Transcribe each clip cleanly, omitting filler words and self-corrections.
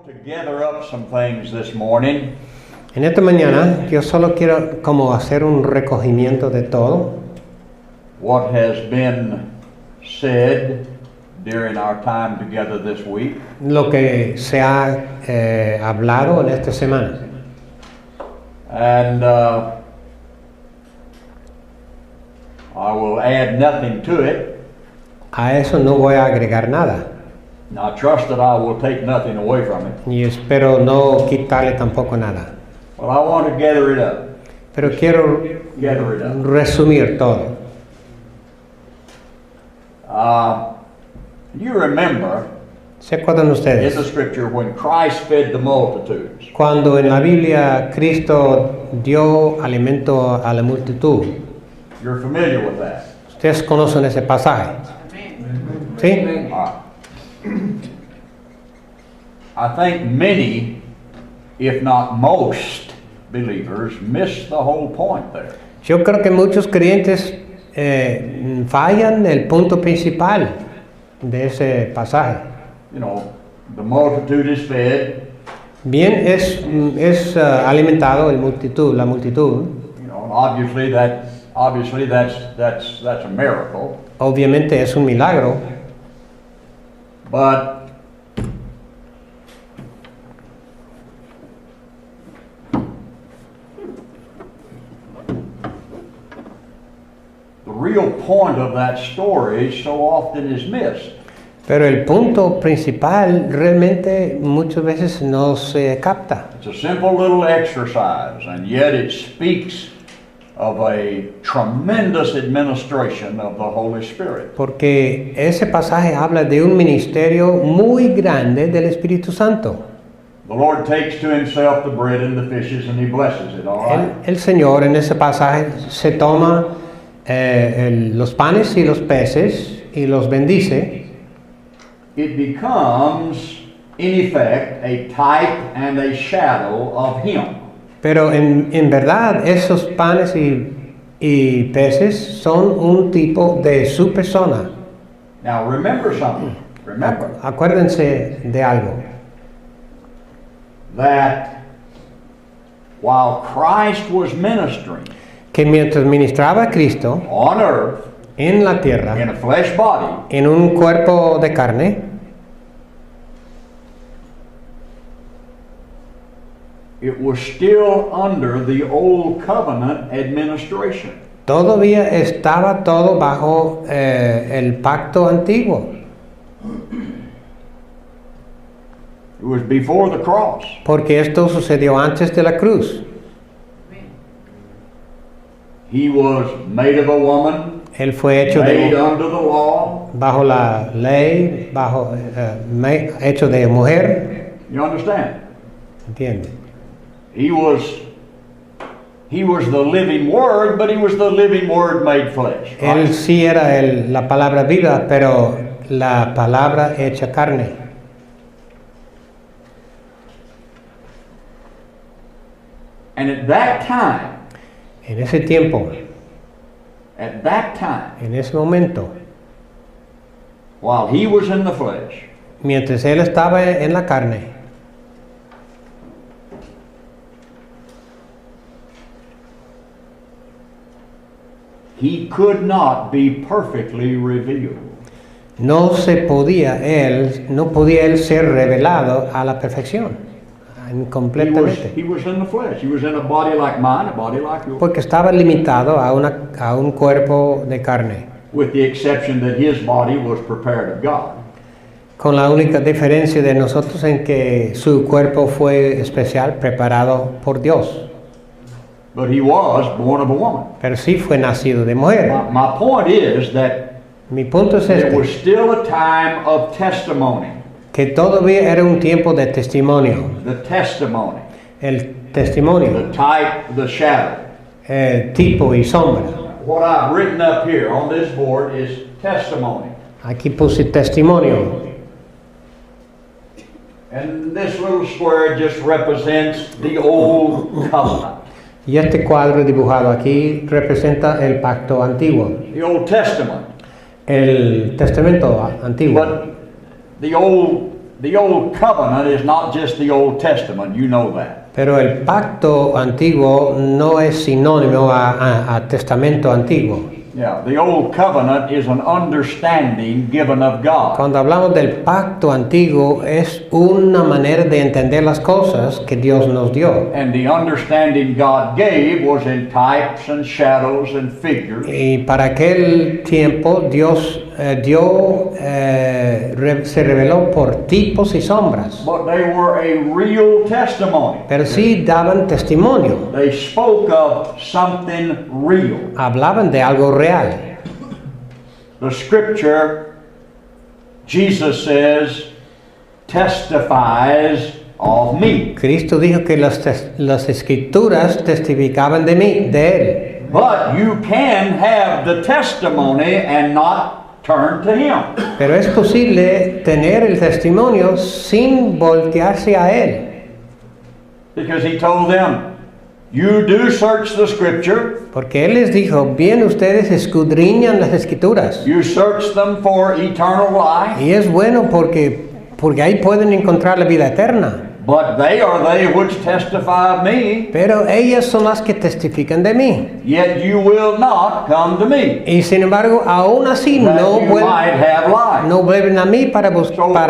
to gather up some things this morning. En esta mañana yo solo quiero como hacer un recogimiento de todo What has been said during our time together this week. lo que se ha hablado en esta semana. And I will add nothing to it. A eso no voy a agregar nada And I trust that I will take nothing away from it. y espero no quitarle tampoco nada. But I want to gather it up. Pero quiero Gather it up. resumir todo. You remember ¿Se acuerdan in ustedes? the scripture when Christ fed the multitudes? Cuando en la Biblia Cristo dio alimento a la multitud. You're familiar with that. Ustedes conocen ese pasaje. ¿Sí? I think many, if not most, believers miss the whole point there. Yo creo que muchos creyentes fallan el punto principal de ese pasaje. You know, the multitude is fed. Bien es alimentado la multitud. You know, obviously that's a miracle. Obviamente es un milagro, But the real point of that story so often is missed. pero el punto principal realmente muchas veces no se capta. It's a simple little exercise, and yet it speaks of a tremendous administration of the Holy Spirit. Porque ese pasaje habla de un ministerio muy grande del Espíritu Santo. The Lord takes to himself the bread and the fishes and he blesses it, all right? El Señor en ese pasaje se toma los panes y los peces y los bendice. It becomes, in effect, a type and a shadow of him. Pero en verdad esos panes y peces son un tipo de su persona. Now remember something. Remember Acuérdense de algo. that while Christ was ministering Que mientras ministraba a Cristo on earth en la tierra, in a flesh body, en un cuerpo de carne, it was still under the old covenant administration. todavía estaba todo bajo el pacto antiguo. It was before the cross. Porque esto sucedió antes de la cruz. He was made of a woman, Él fue hecho made de, under the law. bajo la ley, hecho de mujer. You understand? ¿Entiende? He was the living word, but he was the living word made flesh. right? Él sí era la palabra viva, pero la palabra hecha carne. And at that time, En ese tiempo, at that time, en ese momento, while he was in the flesh, mientras él estaba en la carne, he could not be perfectly revealed. no podía él ser revelado a la perfección, completamente. He was in the flesh. He was in a body like mine, a body like yours, Porque estaba limitado a un cuerpo de carne, with the exception that his body was prepared of God. con la única diferencia de nosotros en que su cuerpo fue especial, preparado por Dios, But he was born of a woman. pero sí fue nacido de mujer. My point is that Mi punto es there was este, still a time of testimony. que todavía era un tiempo de testimonio, The testimony, el testimonio, the type, the shadow. tipo y sombra. What I've written up here on this board is testimony. Aquí puse testimonio. And this little square just represents the old covenant. Y este cuadro dibujado aquí representa el pacto antiguo, The Old Testament. el testamento antiguo. But the Old the Old Covenant is not just the Old Testament, you know that. Pero el pacto antiguo no es sinónimo a testamento antiguo. Yeah, the Old Covenant is an understanding given of God. Cuando hablamos del pacto antiguo es una manera de entender las cosas que Dios nos dio. And the understanding God gave was in types and shadows and figures. Y para aquel tiempo Dios se reveló por tipos y sombras. But they were a real testimony. Pero sí daban testimonio. They spoke of something real. Hablaban de algo real. The scripture, Jesus says, testifies of me. Cristo dijo que las escrituras testificaban de mí, de él. But you can have the testimony and not turn to him. Pero es posible tener el testimonio sin voltearse a él. Because he told them, you do search the scripture. Porque él les dijo, bien ustedes escudriñan las escrituras. You search them for eternal life. Y es bueno porque ahí pueden encontrar la vida eterna. But they which testify of me. Pero ellas son las que testifican de mí. Yet you will not come to me. Y sin embargo, aún así That you might have life. no vuelven a mí para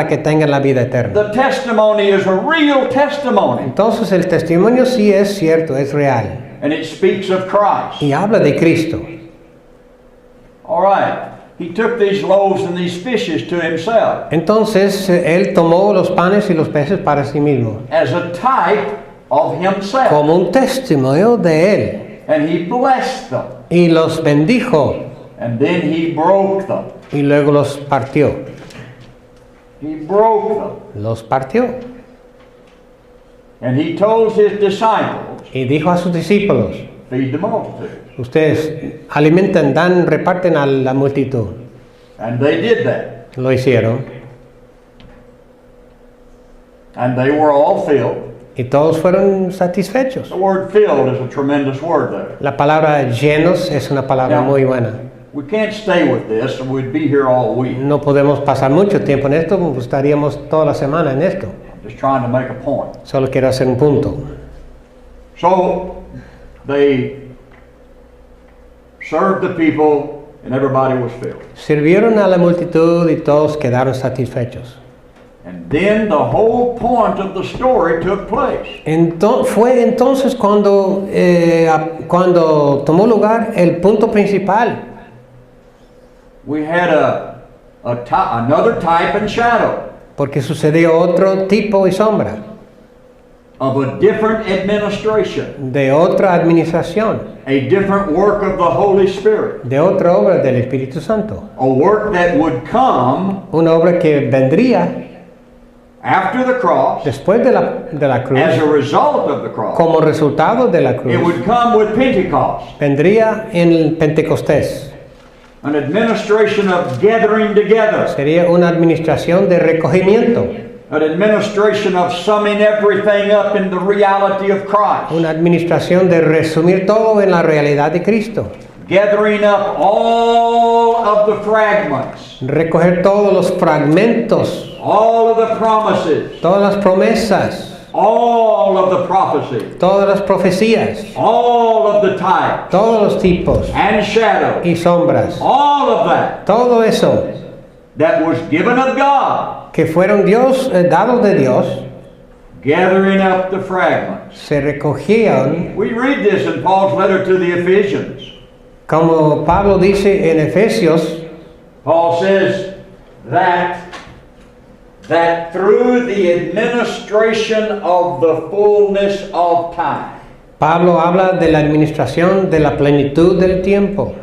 que tengan la vida eterna. The testimony is a real testimony. Entonces el testimonio sí es cierto, es real. And it speaks of Christ. Y habla de Cristo. All right. He took these loaves and these fishes to himself Entonces él tomó los panes y los peces para sí mismo, as a type of himself. como un testimonio de él. And he blessed them. Y los bendijo And then he broke them. y luego los partió. He broke them. Los partió. And he told his disciples, Y dijo a sus discípulos, feed the multitude. ustedes alimentan, reparten a la multitud. And they did that. Lo hicieron. And they were all filled. Y todos fueron satisfechos. The word filled is a tremendous word there. La palabra llenos es una palabra muy buena. We can't stay with this, and we'd be here all week. No podemos pasar mucho tiempo en esto, pues estaríamos toda la semana en esto. I'm just trying to make a point. Solo quiero hacer un punto. So they served the people, and everybody was filled. Sirvieron a la multitud y todos quedaron satisfechos. And then the whole point of the story took place. Fue entonces cuando tomó lugar el punto principal. We had another type and shadow Porque sucedió otro tipo y sombra of a different administration, de otra administración, a different work of the Holy Spirit, de otra obra del Espíritu Santo. a work that would come Una obra que vendría after the cross, después de la cruz, as a result of the cross. como resultado de la It cruz. would come with Pentecost, Vendría en el Pentecostés. an administration of gathering together, Sería una administración de recogimiento, an administration of summing everything up in the reality of Christ, una administración de resumir todo en la realidad de Cristo. gathering up all of the fragments, Recoger todos los fragmentos, all of the promises, todas las promesas, all of the prophecy, todas las profecías, all of the types todos los tipos and shadows, y sombras, all of that todo eso that was given of God, que fueron dados de Dios, gathering up the fragments. se recogían, We read this in Paul's letter to the Ephesians. como Pablo dice en Efesios, Paul says that through the administration of the fullness of time. Pablo habla de la administración de la plenitud del tiempo.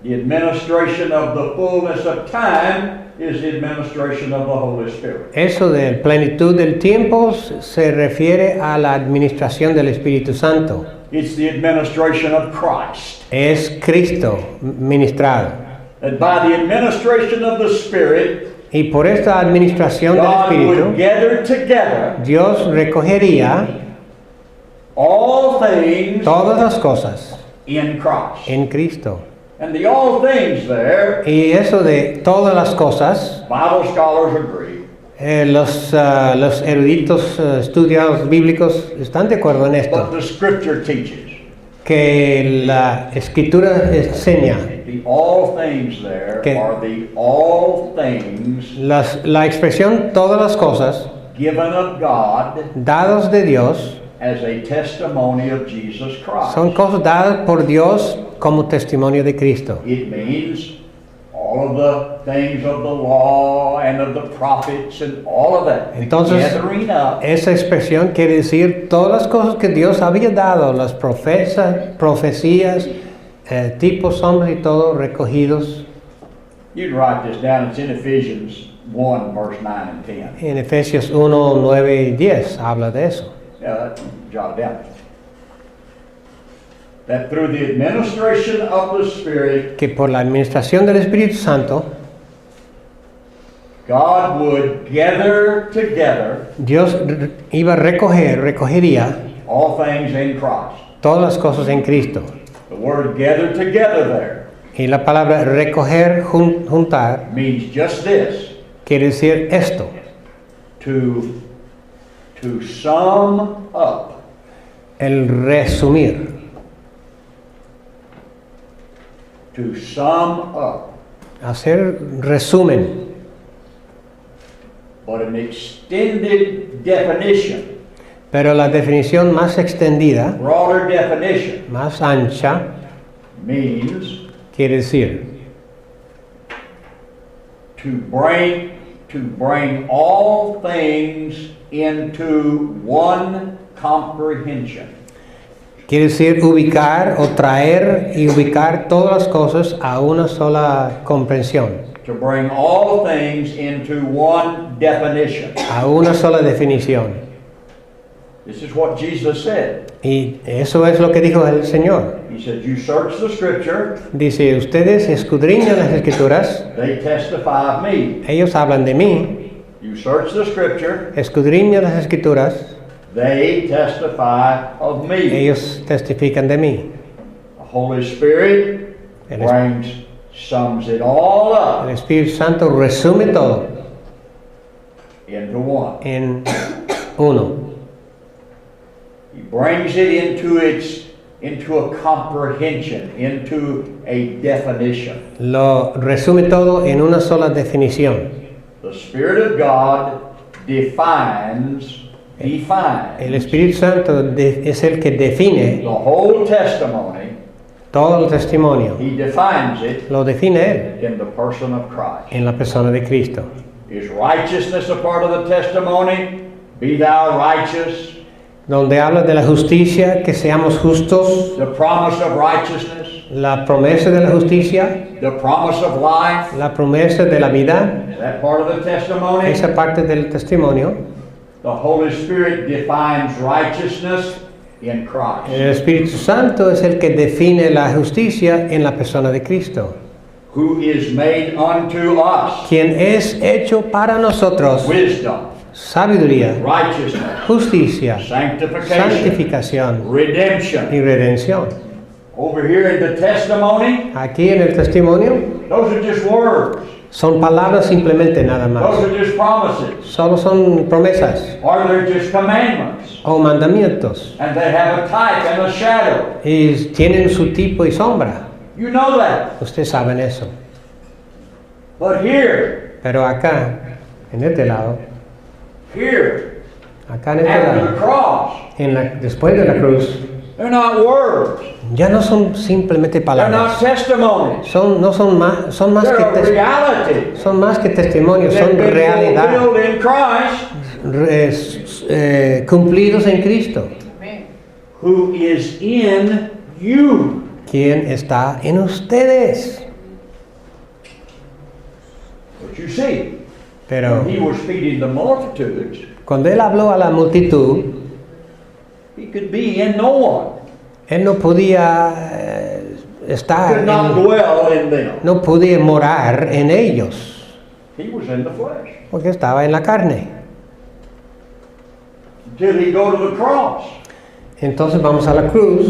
The administration of the fullness of time is the administration of the Holy Spirit. Eso de plenitud del tiempo se refiere a la administración del Espíritu Santo. It's the administration of Christ. Es Cristo ministrado. And by the administration of the Spirit, Y por esta administración del God would Espíritu, gather together Dios recogería all things todas las cosas in Christ. en Cristo. And the all things there, Y eso de todas las cosas, Bible scholars agree, Los eruditos estudiados bíblicos están de acuerdo en but esto, the Scripture teaches. que la escritura enseña, The all things there Que- are the all things la expresión todas las cosas given of God dados de Dios as a testimony of Jesus Christ. son cosas dadas por Dios como testimonio de Cristo. It means all of the things of the law and of the prophets and all of that. The Entonces, gathering up esa expresión quiere decir todas las cosas que Dios había dado, las profecías, tipos, hombres y todo recogidos You can write this down. It's in Ephesians 1, verse 9 and 10. en Efesios 1, 9 y 10, habla de eso. Yeah, jot it down. That through the administration of the Spirit, Que por la administración del Espíritu Santo, God would gather together Dios recogería all things in Christ. todas las cosas en Cristo. The word gather together there Y la palabra recoger, juntar, means just this, quiere decir esto, to sum up. el resumir, To sum up. hacer resumen, But an extended definition, pero la definición más extendida, broader definition, más ancha, means quiere decir to bring all things into one comprehension. quiere decir ubicar o traer y ubicar todas las cosas a una sola comprensión, To bring all things into one definition. a una sola definición. This is what Jesus said. Y eso es lo que dijo el Señor. He said, you search the scripture, Dice, ustedes escudriñan las escrituras, they testify of me. ellos hablan de mí, You search the scripture, escudriñan las escrituras, they testify of me. ellos testifican de mí. The Holy Spirit El, sums it all el up Espíritu Santo resume todo into one. en uno. He brings it into a comprehension, into a definition. Lo resume todo en una sola definición. The Spirit of God El defines Espíritu Santo es el que define the whole testimony. todo el testimonio. He defines it Lo define Él in the person of Christ. en la persona de Cristo. Is righteousness a part of the testimony? Be thou righteous. Donde habla de la justicia, que seamos justos, The promise of righteousness. la promesa de la justicia, The promise of life. la promesa de la vida, Is that part of the testimony? esa parte del testimonio. The Holy Spirit defines righteousness in Christ. El Espíritu Santo es el que define la justicia en la persona de Cristo, Who is made unto us quien es hecho para nosotros wisdom, sabiduría, righteousness, justicia, sanctification, santificación redemption. y redención. Over here in the testimony, Aquí en el testimonio those are just words. son palabras simplemente nada Those más. are just promises. Solo son promesas Or they're just commandments. o mandamientos And they have a type and a shadow. y tienen su tipo y sombra. You know that. Ustedes saben eso. But here, Pero acá, en este lado, acá en este after the lado, cross, después de la cruz, they're not words. ya no son simplemente They're not palabras. testimonies. son más They're a que reality. son más que testimonios, They've son been realidad, fulfilled in Christ, cumplidos en Cristo, who is in you. quien está en ustedes. But you see, Pero when he was feeding the multitudes, cuando él habló a la multitud, he could be in no one. él no podía estar, Could not dwell in them. no podía morar en ellos, He was in the flesh. porque estaba en la carne. Until he go to the cross. Entonces vamos a la cruz,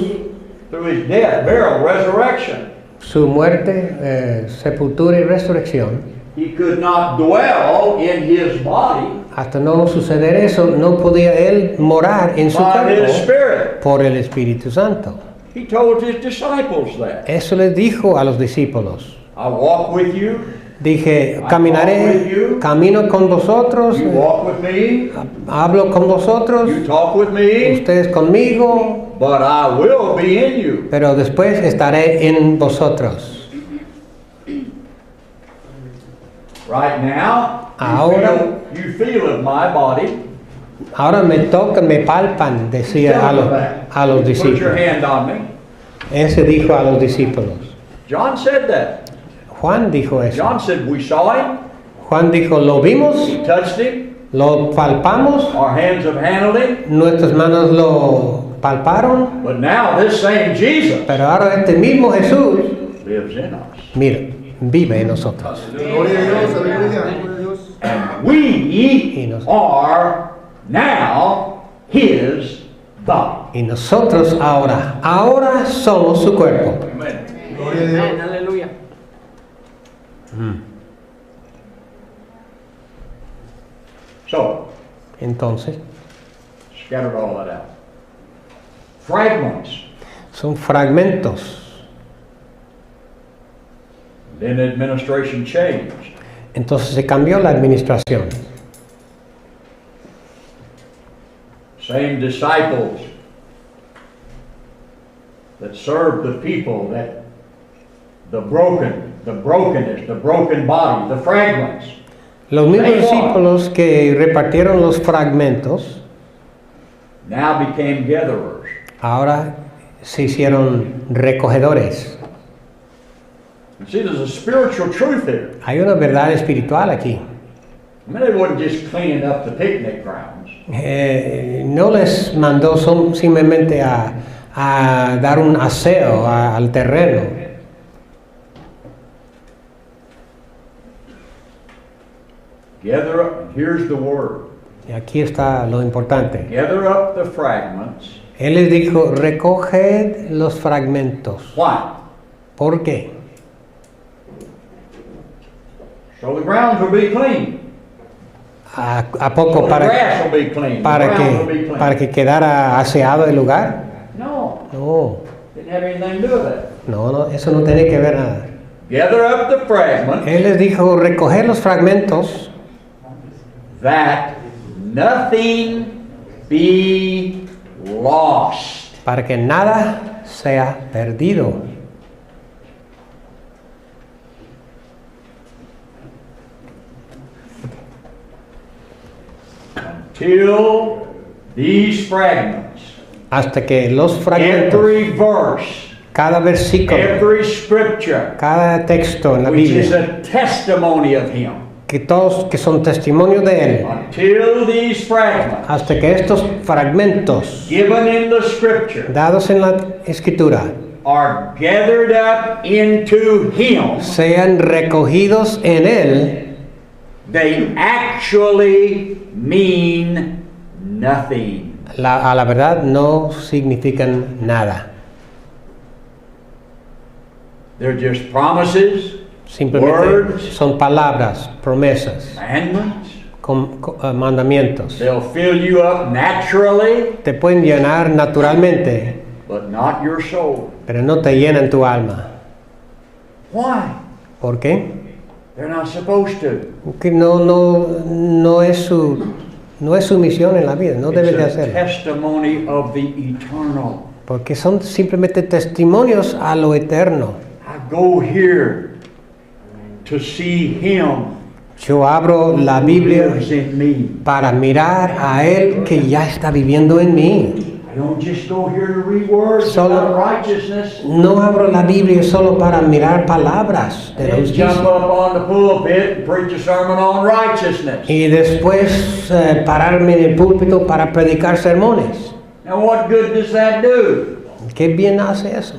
Through his death, burial, resurrection. su muerte, sepultura y resurrección. He could not dwell in his body. Hasta no suceder eso, no podía él morar en su by His cuerpo Spirit. por el Espíritu Santo. He told His disciples that. Eso les dijo a los discípulos. I walk with you, Dije, caminaré, camino con vosotros, you walk with me, hablo con vosotros, you talk with me, ustedes conmigo, but I will be in you. pero después estaré en vosotros. Right now, Ahora- you feel of my body. Ahora me tocan, me palpan, decía Tell a them los, that. a los Put your discípulos. hand on me. Ese dijo a los discípulos. John said that. Juan dijo eso. John said we saw him, Juan dijo, lo vimos, we touched him, lo palpamos, our hands have handled him, nuestras manos lo palparon, but now this same Jesus pero ahora este mismo Jesús, lives in us. mira, vive en nosotros. Gloria a Dios, aleluya, gloria a Dios. And we are now His body. Y nosotros ahora somos su cuerpo. Gloria a Dios. Aleluya. So, Entonces, scattered all that out. Fragments. son fragmentos. Then administration changed. Entonces se cambió la administración. Same disciples that served the people, that the brokenness, the broken body, the fragments. Los mismos Thank God. discípulos que repartieron los fragmentos, Now became gatherers. ahora se hicieron recogedores. You see, there's a spiritual truth here. Hay una verdad espiritual aquí. I mean, they wasn't just cleaning up the picnic grounds. No les mandó simplemente a dar un aseo al terreno. Gather up, here's the word. Y aquí está lo importante. Gather up the fragments. Él les dijo, recoged los fragmentos. Why? ¿Por qué? So the grounds will be clean. ¿A So poco the grass will be clean. The grounds will be clean. para que quedara aseado el lugar? No, No, didn't have anything to do with that. no, eso no tiene que ver nada. Gather up the fragments Él les dijo, recoger los fragmentos that nothing be lost. para que nada sea perdido. Till these fragments, Hasta que los fragmentos, every verse, cada versículo, every scripture, cada texto en la which is Biblia, a testimony of Him, que todos que son testimonios de Él, until these fragments hasta que estos fragmentos given in the scripture dados en la Escritura are gathered up into Him, sean recogidos en Él, they actually mean nothing. a la verdad no significan nada. They're just promises, Simplemente Words. son palabras, promesas, commandments. mandamientos. They'll fill you up naturally, Te pueden llenar naturalmente, but not your soul. pero no te llenan tu alma. Why? ¿Por qué? They're not supposed to. Porque no es su misión en la vida, no debe de It's a hacerlo. testimony of the eternal. Porque son simplemente testimonios a lo eterno. I go here to see Him Yo abro la who Biblia lives in me. para mirar a Él que ya está viviendo en mí. I don't just go here to read words Solo- about righteousness No abro la Biblia solo para mirar palabras de la and jump justicia. up on the pulpit and preach a sermon on righteousness. Y después pararme en el púlpito para predicar sermones. Now what good does that do? ¿Qué bien hace eso?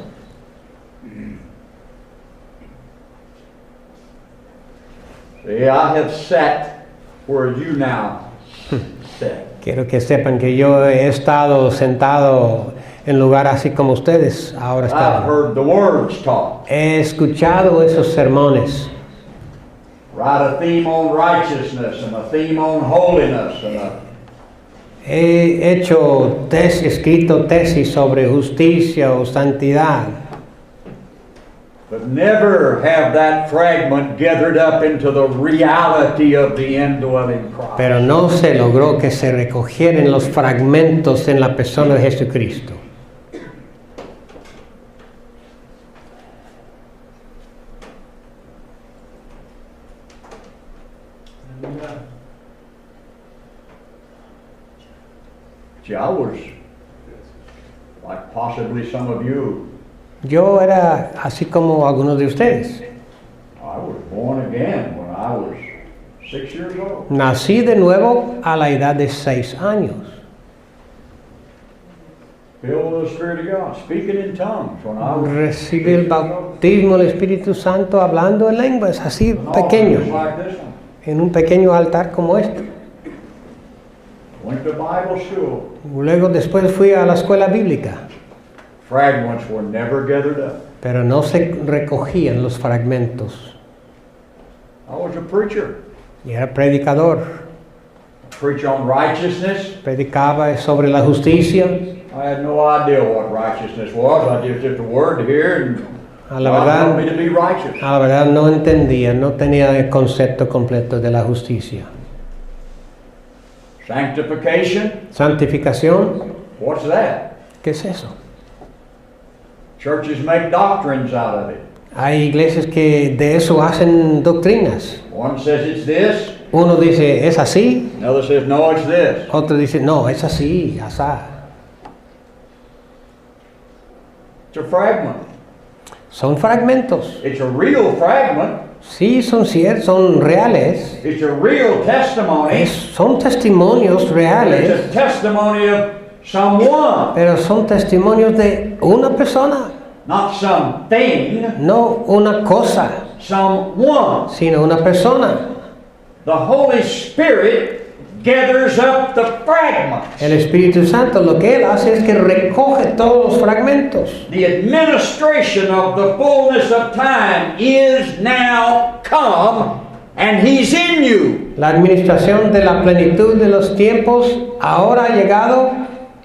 See, I have sat where you now sit. Quiero que sepan que yo he estado sentado en lugar así como ustedes ahora I've están. heard the words taught. He escuchado esos sermones. write a theme on righteousness and a theme on holiness and a He escrito tesis sobre justicia o santidad, but never have that fragment gathered up into the reality of the indwelling Christ. pero no se logró que se recogieran los fragmentos en la persona de Jesucristo. See, I was, like possibly some of you, Yo era así como algunos de ustedes. I was born again when I was 6 years old. Nací de nuevo a la edad de 6 años. Filled with the Spirit of God, speaking in tongues when I was Recibí el bautismo del Espíritu Santo hablando en lenguas, así an pequeño, altar just like this one. en un pequeño altar como este. Went to Bible school. Luego después fui a la escuela bíblica, Fragments were never gathered up. pero no se recogían los fragmentos. I was a preacher. Y era predicador, Preach on righteousness. predicaba sobre la justicia. I had no idea what righteousness was. I just a word to hear and A la God verdad, told me to be righteous. a la verdad no entendía, no tenía el concepto completo de la justicia. Sanctification. Santificación, What's that? ¿qué es eso? Churches make doctrines out of it. Hay iglesias que de eso hacen doctrinas. One says it's this. Uno dice, es así. Another says no, it's this. Otro dice, no, es así, asá. It's a fragment. Son fragmentos. It's a real fragment. Sí, son ciertos, son reales. It's a real testimony. Son testimonios It's reales, a testimony of someone, pero son testimonios de una persona, not something, no una cosa, someone. sino una persona. The Holy Spirit gathers up the fragments. El Espíritu Santo lo que Él hace es que recoge todos los fragmentos. The administration of the fullness of time is now come, and He's in you. La administración de la plenitud de los tiempos ahora ha llegado,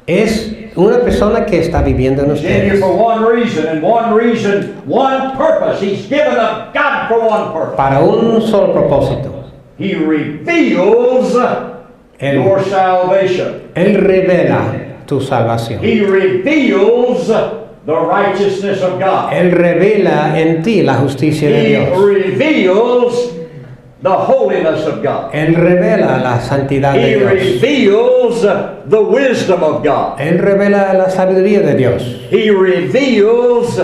es una persona que está viviendo en He's in you ustedes. for one reason, one purpose. He's given up God for one purpose. Para un solo propósito. He reveals your salvation. Él revela tu salvación. He reveals the righteousness of God. Él revela en ti la justicia de He Dios. reveals the holiness of God. Él revela la santidad de He Dios. reveals the wisdom of God. Él revela la sabiduría de Dios. He reveals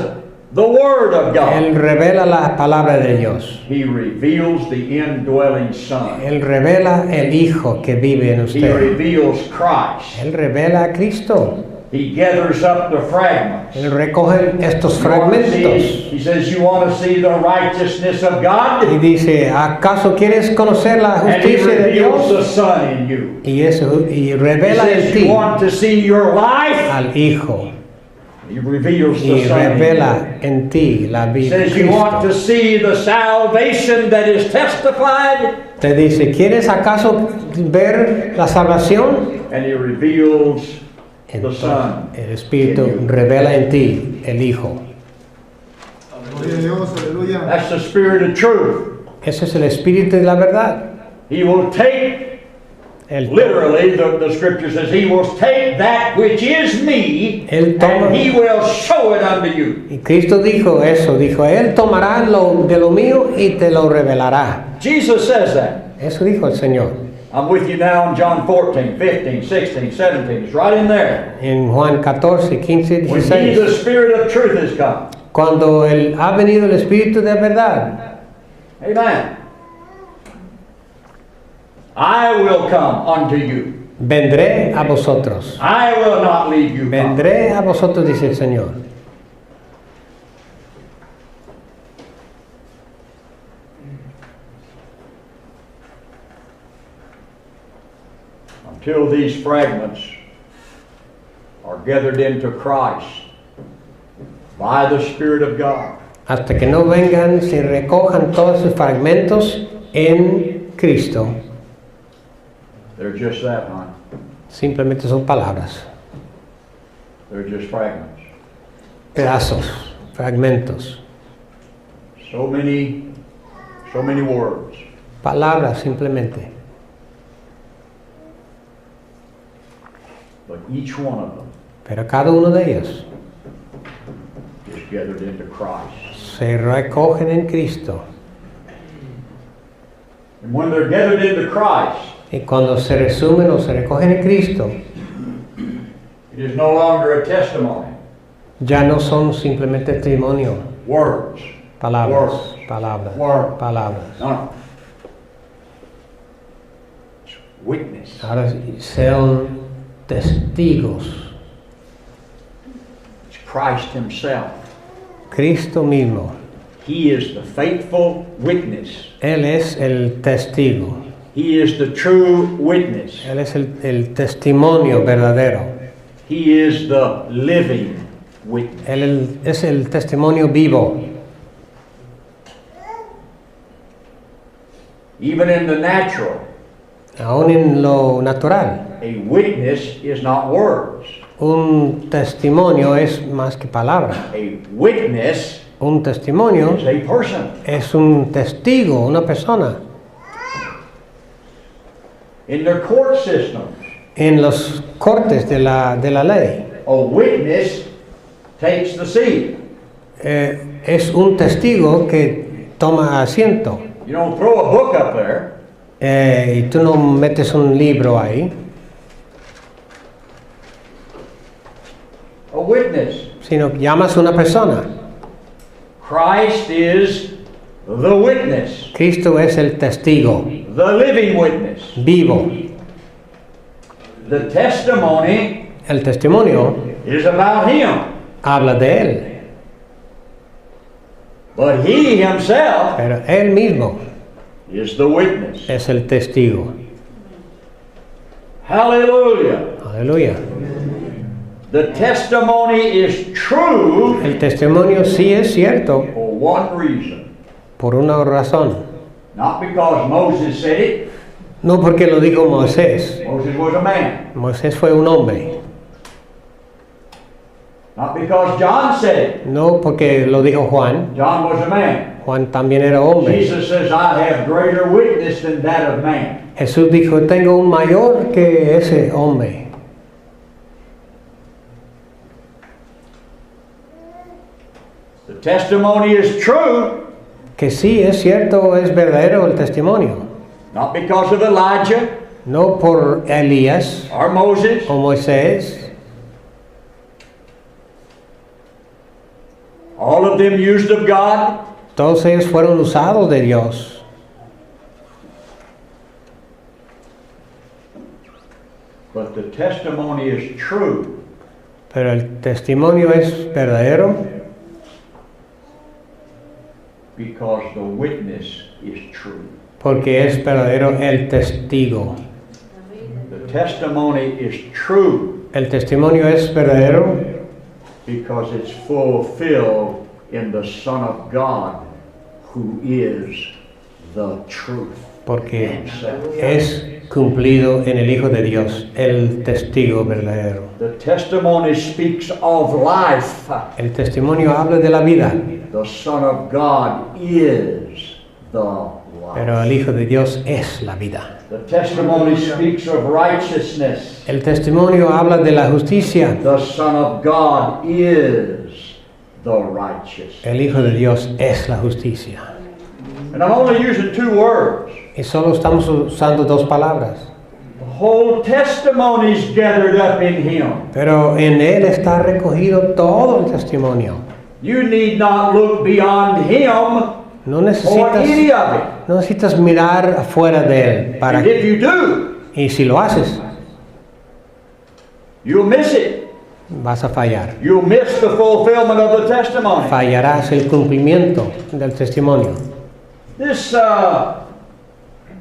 the Word of God. Él revela la palabra de Dios. He reveals the indwelling Son. Él revela el Hijo que vive en He usted. reveals Christ. Él revela a Cristo. He gathers up the fragments. Él recoge estos You wanna see- fragmentos He says, you want to see the righteousness of God? y dice, ¿acaso quieres conocer la And He justicia de reveals Dios? the Son in you. Y He revela en says, you ti want to see your life? al Hijo He reveals y the Son in you. revela en ti la He vida de says, you want to Cristo. see the salvation that is testified? Te dice, ¿quieres acaso ver la salvación? And He reveals the Entonces, Son. el Espíritu revela en ti el Hijo. Gloria a Dios, aleluya. That's the Spirit of truth. Ese es el Espíritu de la verdad. He will take, literally, the Scripture says, He will take that which is me, Él toma- and He will show it unto you. Y Cristo dijo eso, dijo, Él tomará de lo mío y te lo revelará. Jesus says that. Eso dijo el Señor. I'm with you now in John 14, 15, 16, 17. It's right in there. En Juan 14, 15, When He, 16. the Spirit of truth, has come. Cuando ha venido el Espíritu de verdad, Amen. I will come unto you. vendré a vosotros. I will not leave you. Vendré a vosotros, dice el Señor. Until these fragments are gathered into Christ by the Spirit of God. Hasta que no vengan, se recojan todos esos fragmentos en Cristo They're just that, hon. simplemente son palabras, They're just fragments. pedazos, fragmentos, So many words. palabras simplemente. But each one of them Pero cada uno de ellos is gathered into Christ. se recogen en Cristo. And when they're gathered into Christ, Y cuando se resumen o se recogen en Cristo, it is no longer a testimony. ya no son simplemente testimonio, Words. palabras, palabras, Word. palabras. No. It's witness. Ahora son testigos. It's Christ Himself. Cristo mismo, He is the faithful witness. Él es el testigo, He is the true witness. Él es el testimonio verdadero, He is the living witness. Él es el testimonio vivo. Even in the natural, Aún en lo natural, a witness is not words. un testimonio es más que palabra. A witness Un testimonio is a person. es un testigo, una persona. In their court systems, En los cortes de la ley, a witness takes the seat. es un testigo que toma asiento. You don't throw a book up there. Y tú no metes un libro ahí, A witness. sino que llamas a una persona. Christ is the witness, Cristo es el testigo the living witness. vivo. The testimony El testimonio is about Him, habla de Él, but He Himself pero Él mismo is the witness. es el testigo. Hallelujah. Aleluya. The testimony is true El testimonio sí es cierto for one reason. por una razón. Not because Moses said it. No porque lo dijo Moisés. Moses was a man. Moisés fue un hombre. Not because John said it. No porque lo dijo Juan. John was a man. Juan también era hombre. Jesus says, I have greater witness than that of man. Jesús dijo, tengo un mayor que ese hombre. The testimony is true, Que sí es cierto, es verdadero el testimonio. not because of Elijah No por Elías or Moses, o Moisés. all of them used of God, Todos ellos fueron usados de Dios. but the testimony is true Pero el testimonio es verdadero because the witness is true. porque es verdadero el testigo. The testimony is true El testimonio es verdadero because it's fulfilled in the Son of God, who is the truth porque himself. es cumplido en el Hijo de Dios, el testigo verdadero. The testimony speaks of life. El testimonio habla de la vida, The Son of God is the life. pero el Hijo de Dios es la vida. The testimony speaks of righteousness. El testimonio habla de la justicia. The Son of God is the righteous. El Hijo de Dios es la justicia. And I'm only using two words. Y solo estamos usando dos palabras. The whole testimony is gathered up in Him. Pero en Él está recogido todo el testimonio. You need not look beyond Him No or any necesitas, of it. no necesitas mirar afuera de Él. And if you do, Y si lo haces, you'll miss it. vas a fallar. You'll miss the fulfillment of the testimony. Fallarás el cumplimiento del testimonio.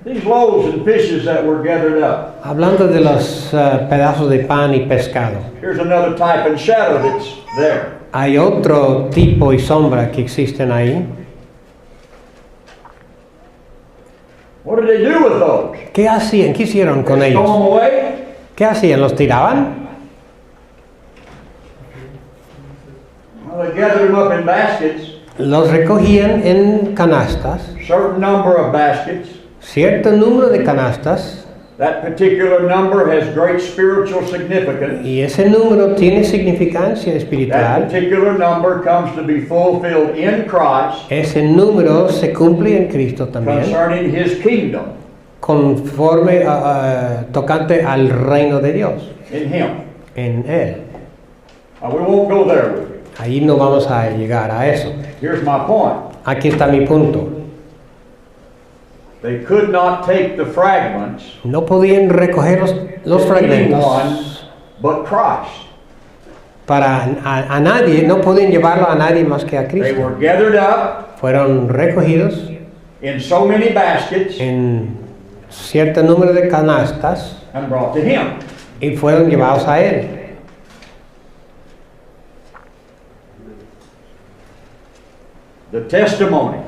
These loaves and fishes that were gathered up. Hablando de los pedazos de pan y pescado, Here's another type and shadow that's there. hay otro tipo y sombra que existen ahí. What did they do with those? ¿Qué hacían? ¿Qué hicieron con Throw ellos? them away? ¿Qué hacían? ¿Los tiraban? Well, they gathered them up in baskets, Los recogían en canastas, certain number of baskets. cierto número de canastas, That particular number has great spiritual significance. y ese número tiene significancia That espiritual. particular number comes to be fulfilled in Christ Ese número se cumple en Cristo también, concerning His kingdom conforme tocante al reino de Dios, in Him. en Él. We won't go there with you. Ahí no vamos a llegar a eso. Here's my point. Aquí está mi punto. They could not take the fragments No podían recoger los to anyone fragmentos but Christ. para a nadie, no podían llevarlo a nadie más que a They Cristo. were gathered up Fueron recogidos in so many baskets en cierto número de canastas and brought to Him. y fueron llevados a Él. The testimony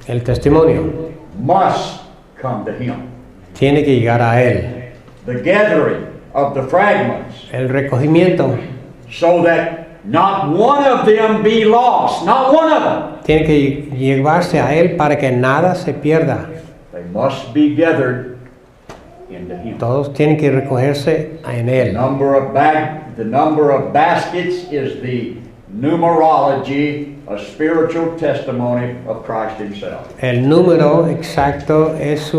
El testimonio must come to Him. tiene que llegar a Él. The gathering of the fragments El recogimiento so that not one of them be lost, not one of them. tiene que llevarse a Él para que nada se pierda. They must be gathered into Him. Todos tienen que recogerse en The Él. number of baskets is the numerology, a spiritual testimony of Christ Himself. El número exacto es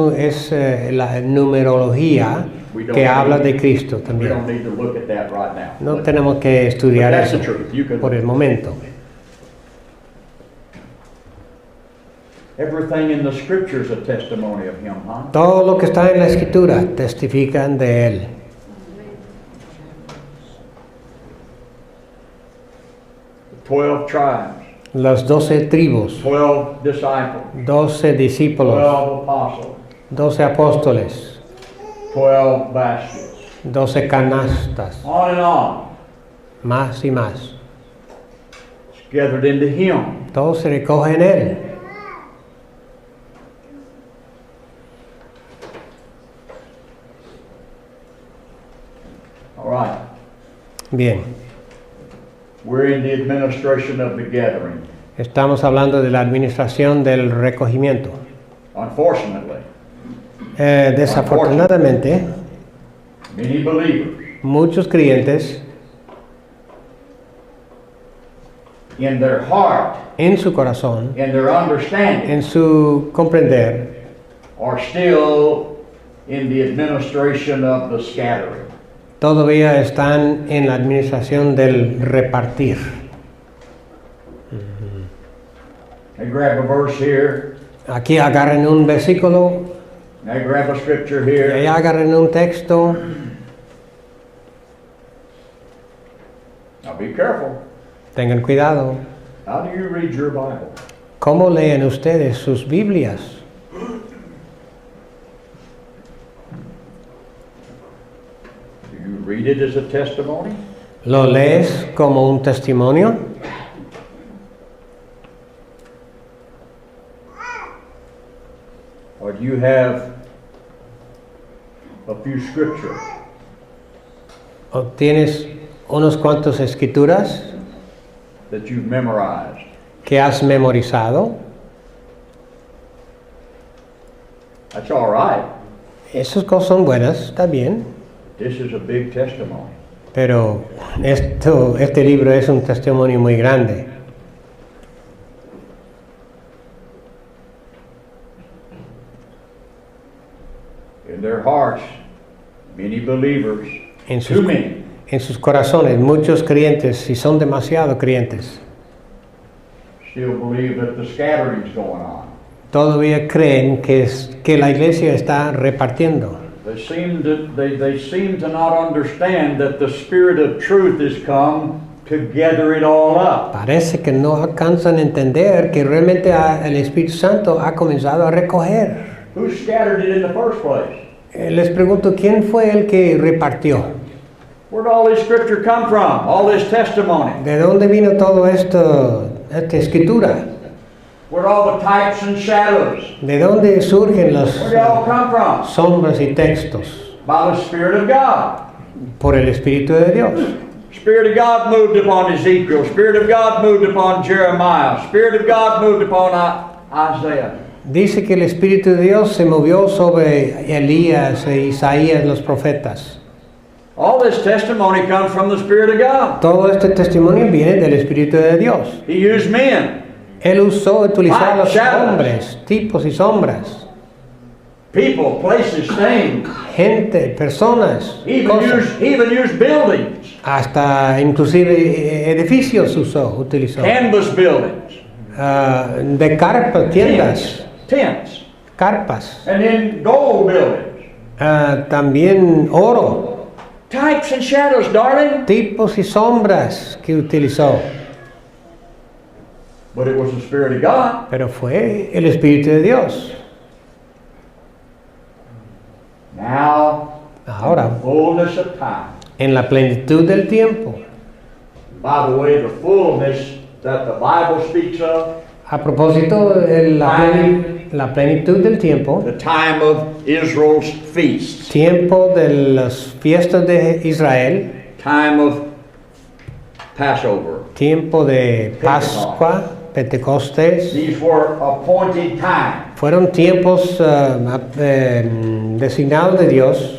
la numerología que habla de Cristo We don't también. need to look at that right now. No tenemos que estudiar But that's eso the truth. You can- por el momento. Everything in the Scripture is a testimony of Him, huh? Todo lo que está en la Escritura testifican de Él. The 12 tribes, Las 12 tribus, 12 disciples, 12 discípulos, 12 apostles, 12 apóstoles, 12 baskets, 12 canastas, on and on. más y más. It's gathered into Him. Todo se recoge en Él. All right. Bien, We're in the administration of the gathering. estamos hablando de la administración del recogimiento. Unfortunately, Desafortunadamente, many believers muchos creyentes in their heart, en su corazón, in their understanding, en su comprender, are still in the administration of the scattering. todavía están en la administración del repartir. They grab a verse here, Aquí agarren un versículo, they grab a scripture y here, allá agarren un texto. now be careful. Tengan cuidado. How do you read your Bible? ¿Cómo leen ustedes sus Biblias? Do you read it as a testimony? ¿Lo lees como un testimonio? Or do you have a few scriptures? ¿O tienes unos cuantos escrituras That you've memorized? que has memorizado? That's all right. Esas cosas son buenas, está bien. This is a big testimony. Pero este libro es un testimonio muy grande. In their hearts, many believers, En too sus, many, en sus corazones, muchos creyentes, si son demasiado creyentes, still believe that the scattering is going on. todavía creen que la iglesia está repartiendo. They seem to not understand that the Spirit of truth has come to gather it all up. Parece que no alcanzan a entender que realmente el Espíritu Santo ha comenzado a recoger. Who scattered it in the first place? Les pregunto, ¿quién fue el que repartió? Where did all this scripture come from? All this testimony? ¿De dónde vino todo esto, esta escritura? Where all the types and shadows, ¿De dónde surgen las where they all come from? sombras y textos? By the Spirit of God. Por el Espíritu de Dios. Spirit of God moved upon Ezekiel. Spirit of God moved upon Jeremiah. Spirit of God moved upon Isaiah. Dice que el Espíritu de Dios se movió sobre Elías e Isaías, los profetas. All this testimony comes from the Spirit of God. Todo este testimonio viene del Espíritu de Dios. He used men, Él utilizó a los shadows. hombres, tipos y sombras, people, places, things. gente, personas, He cosas, even used buildings, hasta inclusive edificios utilizó. canvas buildings, De carpas, tiendas, tents, carpas, and then gold buildings. también oro, Types and shadows, darling. tipos y sombras que utilizó. But it was the Spirit of God. Pero fue el Espíritu de Dios. Now, Ahora, the fullness of time. en la plenitud del tiempo. By the way, the fullness that the Bible speaks of, A propósito de la plenitud del tiempo, the time of Israel's feasts, tiempo de las fiestas de Israel, time of Passover. tiempo de Pascua, Pentecostés, These were appointed time. fueron tiempos designados de Dios.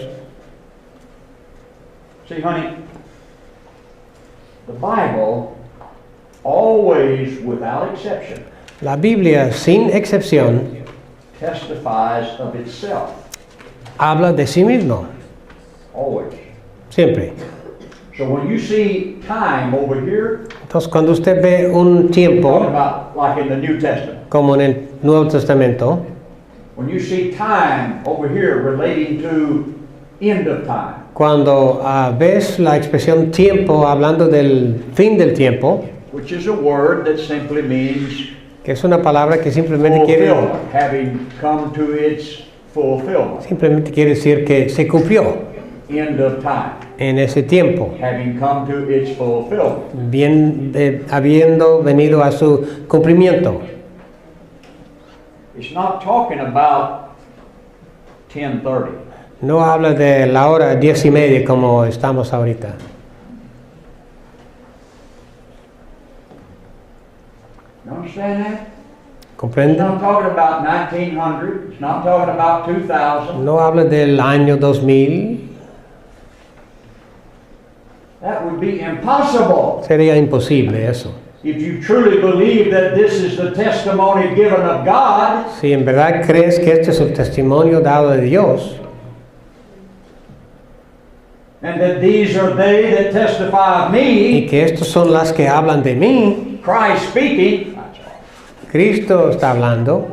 See, honey, the Bible always, without exception, La Biblia, sin excepción, testifies of itself. habla de sí mismo, Always. siempre. So when you see time over here, Entonces, cuando usted ve un talking tiempo, about like in the New Testament, como en el Nuevo Testamento, when you see time over here relating to end of time, cuando ves la expresión tiempo hablando del fin del tiempo, which is a word that simply means que es una palabra que simplemente quiere fulfillment, having come to its fulfillment, decir que se cumplió end of time, en ese tiempo, having come to its fulfillment. habiendo venido a su cumplimiento. It's not talking about 10:30. No habla de la hora 10:30 como estamos ahorita. You understand that? It's ¿Comprende? not talking about 1900. It's not talking about 2000. No habla del año 2000. That would be impossible Sería imposible eso. if you truly believe that this is the testimony given of God. Si en verdad crees que este es el testimonio dado de Dios, And that these are they that testify of y me, que estos son las que hablan de mí, Christ speaking, Cristo está hablando,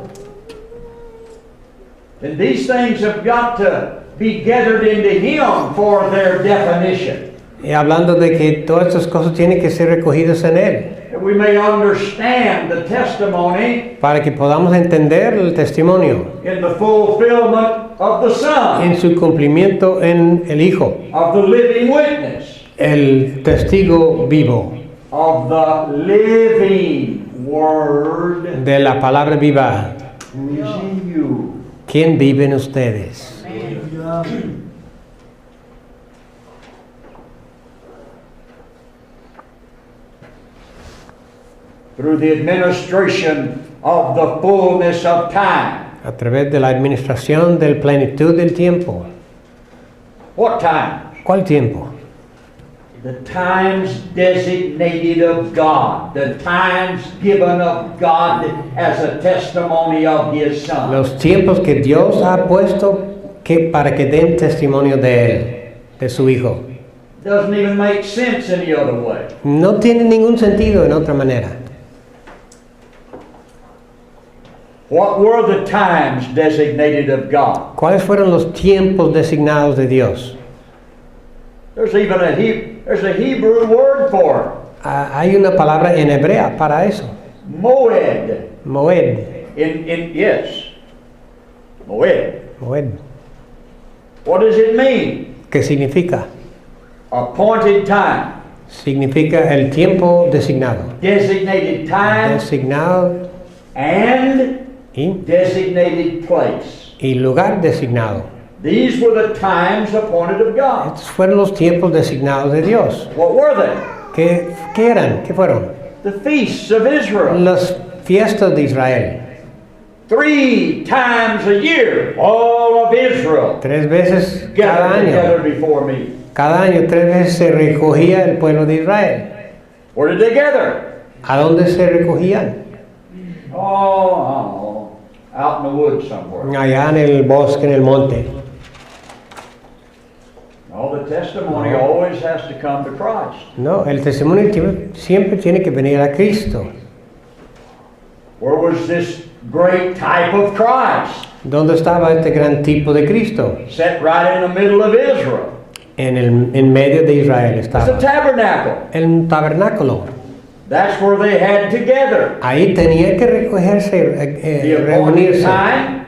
then these things have got to be gathered into Him for their definition. y hablando de que todas estas cosas tienen que ser recogidas en Él, That we may understand the testimony para que podamos entender el testimonio in the fulfillment of the Son, en su cumplimiento en el Hijo, of the living witness, el testigo vivo of the living Word de la palabra viva. who is in you. ¿Quién vive en ustedes? Through the administration of the fullness of time. A través de la administración del plenitud del tiempo. What times? ¿Cuál tiempo? The times designated of God, the times given of God as a testimony of His Son. Los tiempos que Dios ha puesto para que den testimonio de Él, de su Hijo. Doesn't even make sense any other way. No tiene ningún sentido en otra manera. What were the times designated of God? ¿Cuáles fueron los tiempos designados de Dios? There's even a Hebrew word for it. Hay una palabra en hebrea para eso. Moed. Moed. Yes. Moed. Moed. What does it mean? ¿Qué significa? Appointed time. Significa el tiempo designado. Designated time. Designado and y designated place. lugar designado. These were the times appointed of God. Estos fueron los tiempos designados de Dios. What were they? ¿Qué eran? ¿Qué fueron? The feasts of Israel. Las fiestas de Israel. 3 times a year, all of Israel 3 veces cada gathered together año. before me. Cada año 3 veces se recogía el pueblo de Israel. Where did they gather? ¿A dónde se recogían? Oh, out in the woods somewhere. Allá en el bosque, en el monte. No, the testimony always has to come to Christ. No, el testimonio siempre tiene que venir a Cristo. Where was this great type of Christ? ¿Dónde estaba este gran tipo de Cristo? Set right in the middle of Israel. En medio de Israel It's a estaba. tabernacle. El tabernáculo. That's where they had to gather. Ahí tenía que recogerse, The appointed reunirse time,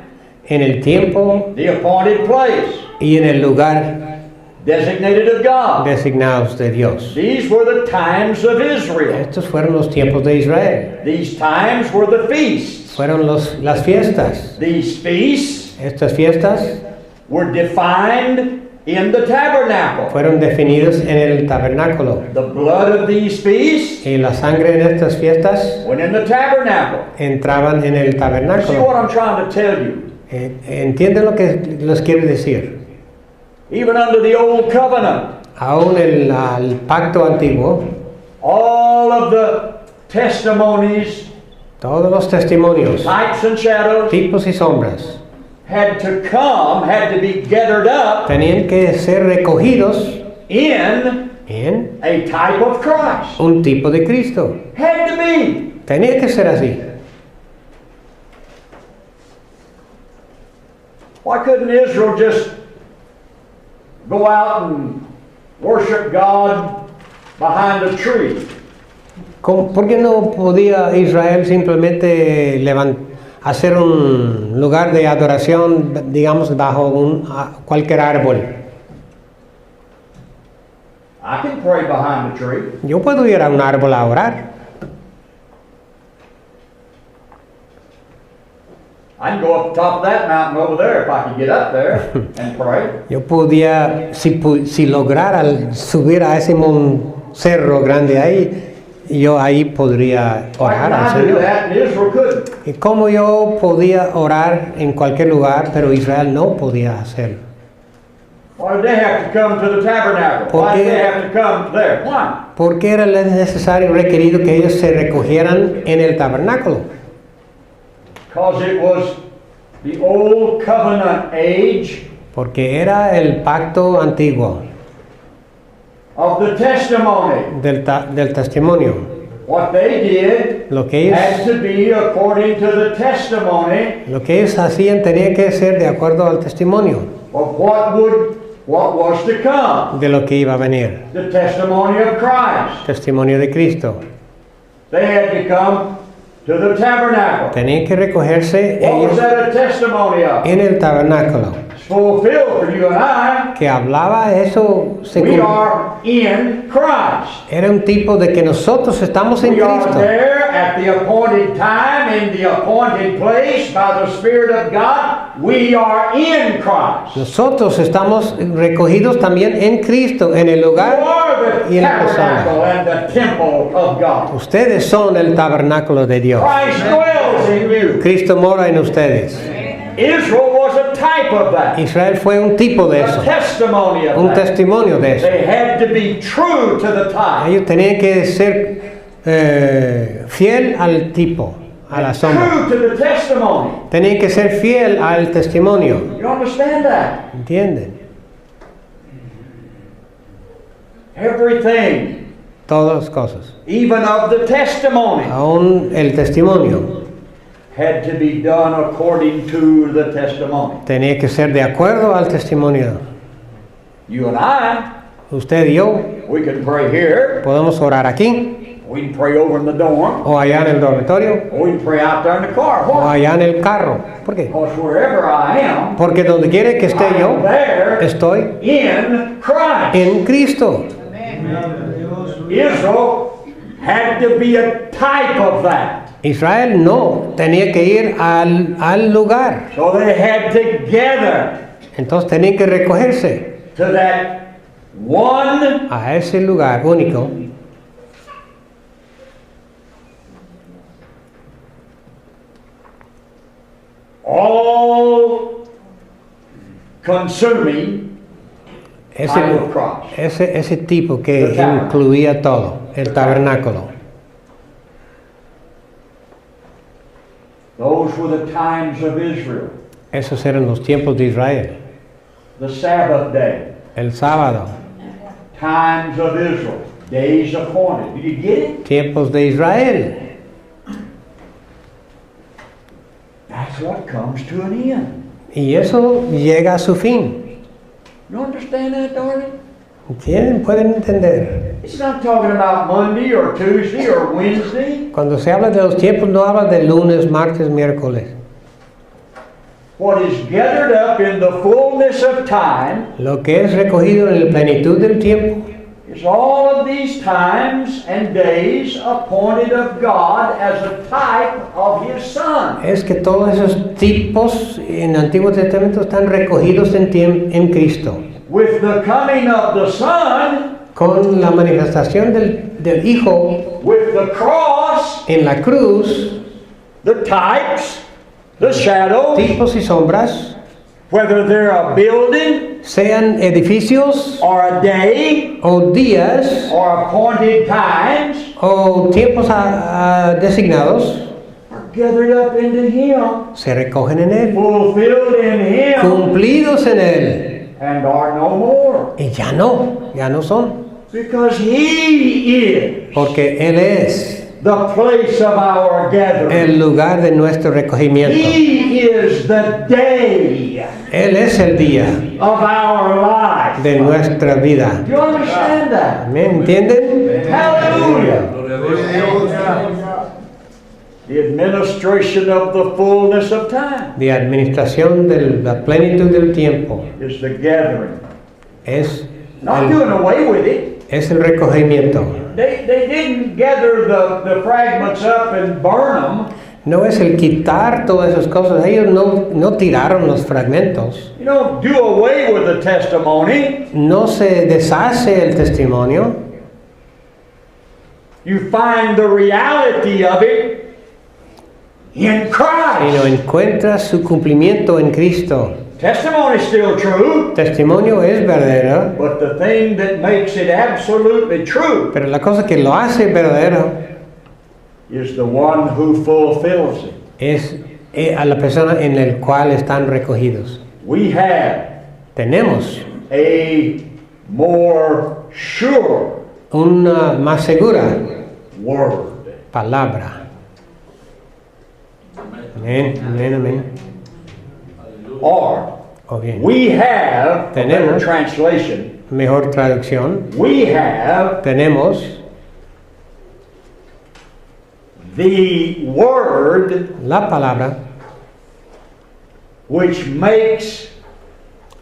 en el tiempo the appointed place, y en el lugar designated of God. designados de Dios. These were the times of Israel. Estos fueron los tiempos de Israel. These times were the feasts. Fueron las fiestas. These feasts Estas fiestas were defined in the tabernacle. fueron definidas en el tabernáculo. The blood of these feasts Y la sangre en estas fiestas went in the tabernacle. entraban en el See tabernáculo. what I'm trying to tell you? ¿Entienden lo que les quiero decir? Even under the old covenant, Aún al pacto antiguo, all of the testimonies, todos los testimonios, types and shadows tipos y sombras, had to be gathered up tenían que ser recogidos in en a type of Christ. un tipo de Cristo. Had to be. Tenía que ser así. Why couldn't Israel just go out and worship God behind a tree? ¿Por qué no podía Israel simplemente hacer un lugar de adoración, digamos, bajo cualquier árbol? I can pray behind a tree. Yo puedo ir a un árbol a orar. I can go up the top of that mountain over there if I could get up there and pray. Yo podía, si lograra subir a ese cerro grande ahí, yo ahí podría Why orar can al I do Señor. that and Israel couldn't? ¿Y cómo yo podía orar en cualquier lugar, pero Israel no podía hacerlo? Why did they have to come to the tabernacle? Why did they have to come there? Why? ¿Por qué era necesario, requerido que ellos se recogieran en el tabernáculo? Because it was the old covenant age Porque era el pacto antiguo of the testimony. del testimonio. What they did Lo que had ellos, to be according to the testimony lo que ellos hacían tenía que ser de acuerdo al testimonio of what was to come. de lo que iba a venir. The testimony of Christ. Testimonio de Cristo. They had to come to the tabernacle. Tenían que recogerse What was ellos that a testimony of? en el tabernáculo. It's fulfilled for you and I. Que hablaba eso, We are in Christ. era un tipo de que nosotros estamos en We are Cristo. there at the appointed time, in the appointed place, by the Spirit of God. We are in Christ. Nosotros estamos recogidos también en Cristo, en el You lugar. are the y en la persona. tabernacle and the temple of God. Ustedes son el tabernáculo de Dios. Christ dwells in you. Cristo mora en ustedes. Israel was a type of that. Israel fue un tipo de A eso, testimony of un that. testimonio de eso. They had to be true to the type. Ellos tenían que ser fiel al tipo, a la sombra. True to the testimony. Tenían que ser fiel al testimonio. You understand that? ¿Entienden? Everything, Todas las cosas. even of the testimony, Aún el testimonio had to be done according to the testimony. tenía que ser de acuerdo al testimonio. You and I, Usted y yo we can pray here, podemos orar aquí, we can pray over in the dorm, o allá en el dormitorio, or we can pray out there in the car. o Why? allá en el carro. ¿Por qué? Because wherever I am, Porque donde quiera que esté I am yo, there estoy in Christ. en Cristo. Israel had to be a type of that. Israel no, tenía que ir al lugar. So they had to gather Entonces tenían que recogerse to that one a ese lugar único. all-consuming Ese, type of cross. ese tipo que incluía todo, el tabernáculo. Those were the times of Israel. Esos eran los tiempos de Israel. The Sabbath day. El sábado, Times of Israel. Days appointed. Did you get it? tiempos de Israel. That's what comes to an end. Y eso llega a su fin. You understand that, darling? ¿Entienden? ¿Pueden entender? It's not talking about Monday or Tuesday or Wednesday. Cuando se habla de los tiempos, no habla de lunes, martes, miércoles. What is gathered up in the fullness of time Lo que es recogido en la plenitud del tiempo is all of these times and days appointed of God as a type of His Son. es que todos esos tipos en el Antiguo Testamento están recogidos en Cristo. With the coming of the Son, Con la manifestación del Hijo with the cross, en la cruz, the types, the shadows, tipos y sombras, whether they're a building sean edificios or a day o días or appointed times, o tiempos designados, are gathered up into Him, se recogen en Él, fulfilled in Him, cumplidos en Él, and are no more. y ya no son, Because He is porque Él es the place of our gathering. el lugar de nuestro recogimiento. He is the day Él es el día of our life. de nuestra vida. Do you understand that? ¿Me entienden? Hallelujah. Gloria a Dios. The administration of the fullness of time De administración de la plenitud del tiempo is the gathering. es Not doing away with it. el recogimiento. They didn't gather the fragments up and burn them. No es el quitar todas esas cosas. Ellos no tiraron los fragmentos. You don't do away with the testimony. No se deshace el testimonio. You find the reality of it in Sino Christ. encuentra su cumplimiento en Cristo. Testimony is still true, Testimonio es verdadero, but the thing that makes it absolutely true pero la cosa que lo hace verdadero is the one who fulfills it. es a la persona en la cual están recogidos. We have Tenemos a more sure una más segura word. palabra. Amén, amén, amén. Or O bien, we have a better Tenemos. translation. mejor traducción. We have Tenemos the word la palabra, which makes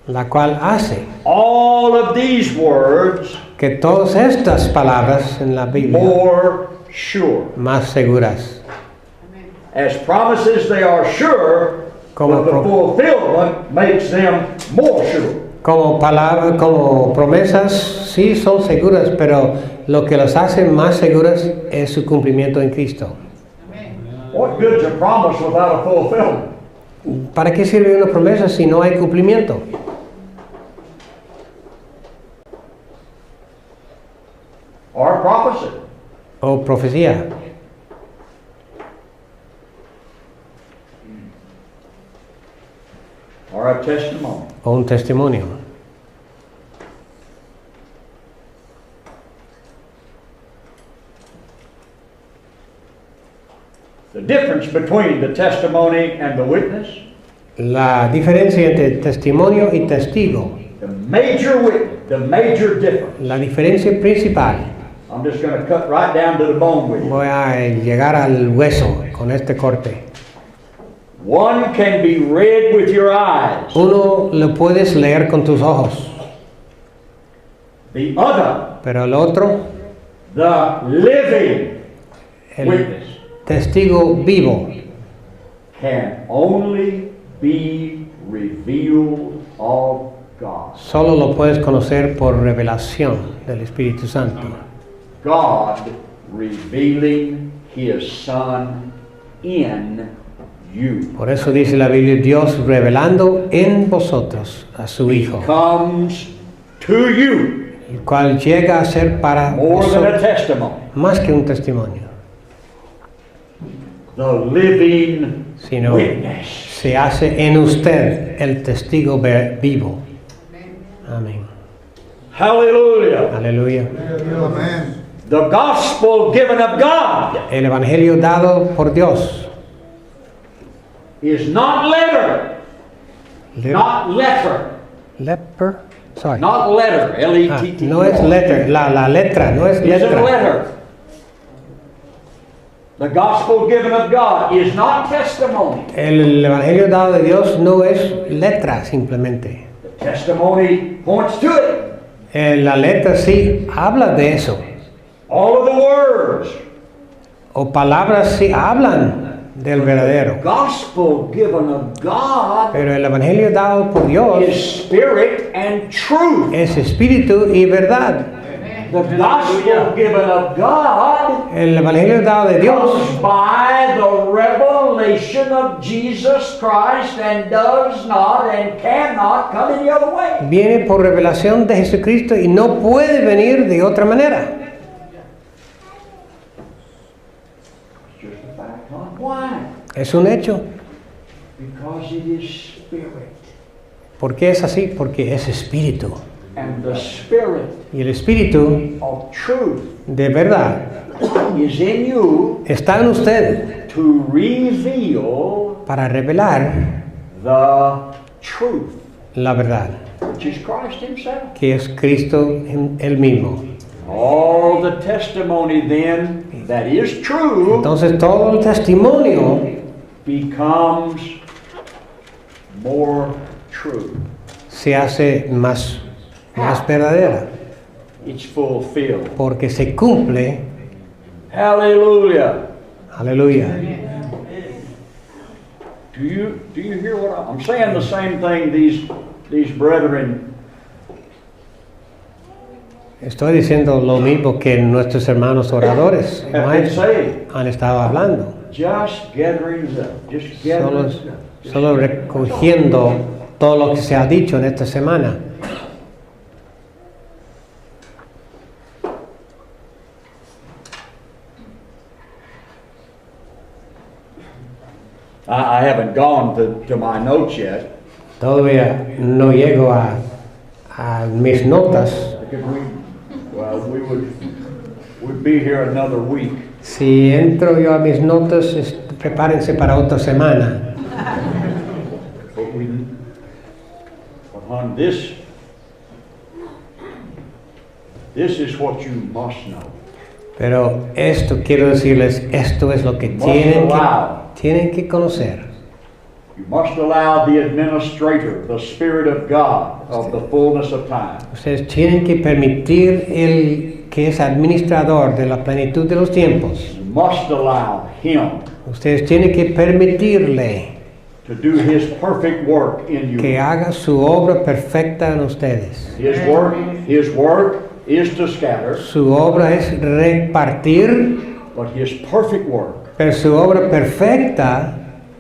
la cual hace all of these words que todas estas palabras en la Biblia more sure. más seguras. As promises they are sure, Como but the pro- fulfillment makes them more sure. Como palabras, como promesas, sí son seguras, pero lo que las hace más seguras es su cumplimiento en Cristo. What good's a promise without a fulfillment? ¿Para qué sirve una promesa si no hay cumplimiento? Or a prophecy? O profecía. Or a testimony? O un testimonio. The difference between the testimony and the witness, La diferencia entre testimonio y testigo. the major witness, the major difference. La diferencia principal. I'm just going to cut right down to the bone with you. Voy a llegar al hueso con este corte. One can be read with your eyes. Uno lo puedes leer con tus ojos, The other, pero el otro, the living el, witness. testigo vivo can only be revealed of God. solo lo puedes conocer por revelación del Espíritu Santo. God revealing His Son in you. Por eso dice la Biblia, Dios revelando en vosotros a su Hijo, Comes to you el cual llega a ser para more than a vosotros testimony. más que un testimonio, The living sino witness. se hace en usted el testigo vivo. Amén. Hallelujah. Aleluya. Amén. The gospel given of God El evangelio dado por Dios. is not letter. Not letter. Leper. Sorry. Not letter. L-E-T-T. No es letter, la letra, no es It's a letra. letter. The gospel given of God is not testimony. El evangelio dado de Dios no es letra simplemente. The testimony points to it. La letra sí habla de eso. All of the words. O palabras sí hablan del verdadero. Gospel given of God Pero el evangelio dado por Dios is spirit and truth. es espíritu y verdad. The gospel given of God El evangelio dado de Dios comes by the revelation of Jesus Christ and does not and cannot come any other way. viene por revelación de Jesucristo y no puede venir de otra manera. It's just a fact, huh? Why? Es un hecho. Because it is spirit. ¿Por qué es así? Porque es espíritu. And the spirit Y el espíritu of truth de verdad is in you está en usted to reveal para revelar the truth, la verdad, which is Christ Himself. que es Cristo él mismo. All the testimony then that is true Entonces todo el testimonio becomes more true. se hace más verdadera It's fulfilled. porque se cumple. Hallelujah. Aleluya. Do you hear what I'm saying? The same thing these brethren. Estoy diciendo lo mismo que nuestros hermanos oradores have been maestros, saying. han estado hablando. Just gathering it up. Just gathering it up. Solo recogiendo todo lo que se ha dicho en esta semana. I haven't gone to my notes yet. Todavía no llego a mis notas. Because we'd be here another week. Si entro yo a mis notas, prepárense para otra semana. But hon, this is what you must know. Pero esto quiero decirles, esto es lo que tienen que conocer. You must allow the administrator, the Spirit of God, of the fullness of time, Ustedes tienen que permitir el que es administrador de la plenitud de los tiempos. you must allow Him Ustedes tienen que permitirle to do His perfect work in que you. haga su obra perfecta en ustedes. His work is to scatter, Su obra es repartir, but His perfect work pero su obra perfecta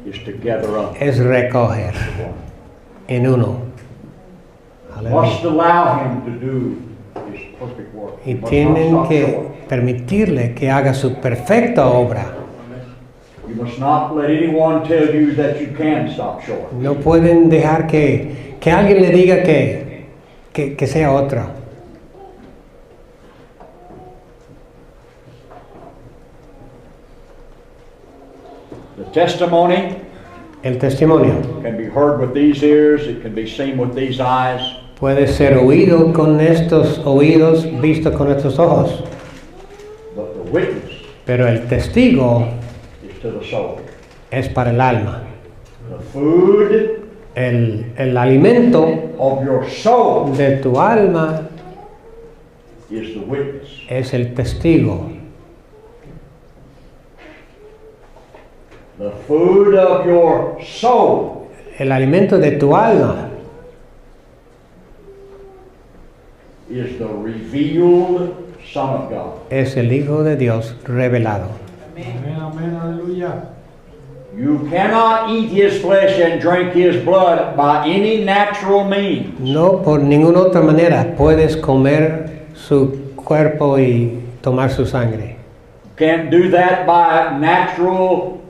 is to gather up. es recoger en uno. Must Aleluya. allow Him to do His perfect work. Y Must not tienen stop que short. permitirle que haga su perfecta obra. You must not let anyone tell you that you can stop short. No pueden dejar que alguien le diga que sea otro. The testimony El testimonio can be heard with these ears, it can be seen with these eyes, puede ser oído con estos oídos, visto con estos ojos, but the witness pero el testigo is to the soul. es para el alma. The food El alimento of your soul de tu alma is the witness. es el testigo. The food of your soul El alimento de tu alma is the revealed Son of God. es el Hijo de Dios revelado. Amén, amén, aleluya. You cannot eat his flesh and drink his blood by any natural means. No por ninguna otra manera puedes comer su cuerpo y tomar su sangre. Can't do that by natural